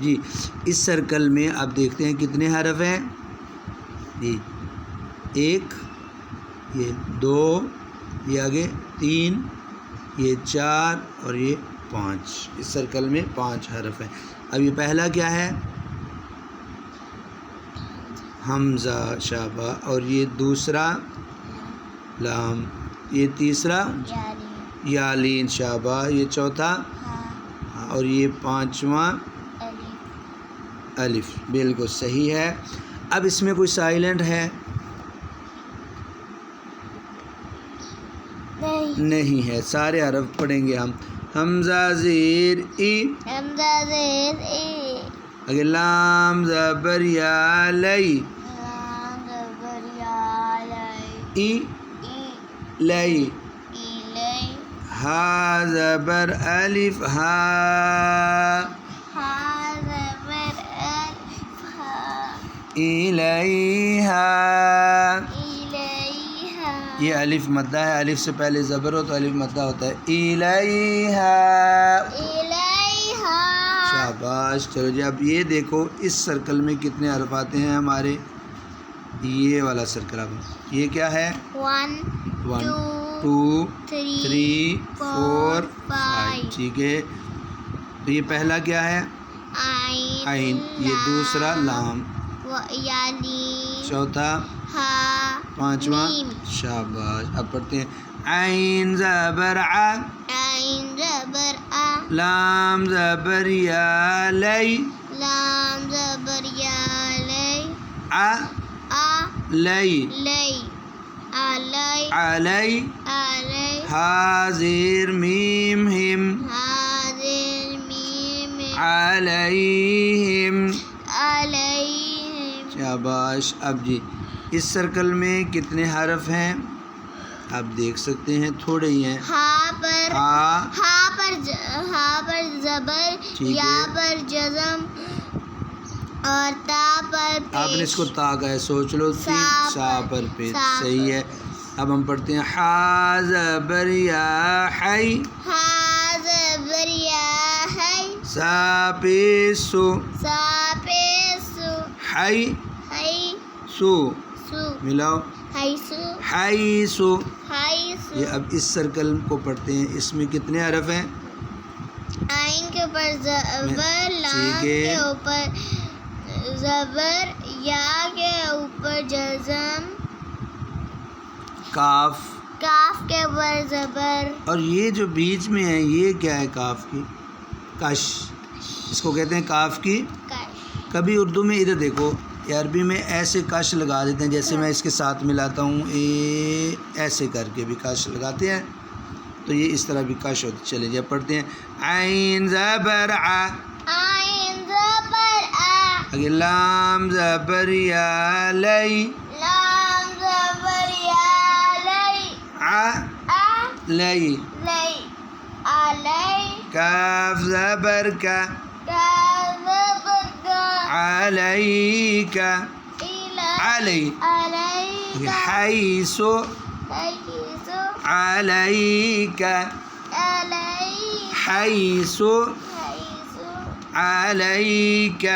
جی اس circle میں اب دیکھتے ہیں کتنے حرف ہیں. جی 1، یہ 2، یہ آگے 3، یہ 4 اور یہ 5. اس سرکل میں 5 حرف ہیں. اب یہ پہلا کیا ہے؟ حمزہ شابہ. اور یہ دوسرا لام، یہ تیسرا یالین شابہ، یہ چوتھا اور یہ 5واں الف. بالکل صحیح ہے. اب اس میں کوئی سائلنٹ ہے؟ نہیں ہے. سارے حرف پڑھیں گے ہم. حمزہ زیر ای، حمزہ زیر ای، اگر لام زبر یا لئی، لام زبر یا لئی، ای ای لئی، ای لئی، ہا زبر الف ہا، ہا زبر الف ہا، الیہا. الیہا، یہ الف مدہ ہے. الف سے پہلے زبر ہو تو الف مدہ ہوتا ہے. الیہا. الیہا. شاباش. چلو جی اب یہ دیکھو اس سرکل میں کتنے حرف آتے ہیں ہمارے. یہ والا سرکل اب یہ کیا ہے؟ 1 1 2 2 3 3 4 5. 5. ٹھیک ہے. تو یہ پہلا کیا ہے؟ عین. یہ دوسرا لام، یالین، چوتھا، ہا، 5واں. میم. شاباش. اب پڑھتے ہیں. عین زبر ع، عین زبر آ، لام زبر یا لئی، لام زبر یا لئی، ع آ لئی، لئی، علی، علی، علی، ہا زیر میم ہم، حاضر میم، علیہم. علیہم. شاباش. اب جی اس سرکل میں کتنے حرف ہیں؟ آپ دیکھ سکتے ہیں تھوڑے ہی ہیں. ہا پر، ہا، ہا پر زبر، ٹھیک ہے. یا پر جزم اور تا پر پیش. آپ نے اس کو تا کا ہے، سوچ لو. سا پر پیش. صحیح ہے. اب ہم پڑھتے ہیں. ہا زبر یا حی، ہا زبر یا حی، سا پیش سو، سا پیش سو، حی حی سو. سو، ملاؤ. حی سو، حی سو. حی سو. یہ اب اس سرکل کو پڑھتے ہیں. اس میں کتنے حرف ہیں؟ عین کے اوپر زبر، لام ٹھیک ہے. کے اوپر زبر، یا کے اوپر جزم، کاف. کاف کے اوپر زبر. اور یہ جو بیچ میں ہے یہ کیا ہے؟ کاف کی کش. اس کو کہتے ہیں کاف کی کش. کبھی اردو میں ادھر دیکھو، عربی میں ایسے کش لگا دیتے ہیں جیسے میں اس کے ساتھ ملاتا ہوں، ایسے کر کے بھی کش لگاتے ہیں. تو یہ اس طرح بھی کش ہوتی. چلے جب پڑھتے ہیں. عین زبر ع، عین زبر آ، اگر لام زبر یا لئی، لام زبر یا لئی، ع آ لئی، لئی، علی، کاف زبر کا، کاف زبر کا، علیک، علی، علی، حیث، حیث، علیک، علی، حیث، حیث، علیک.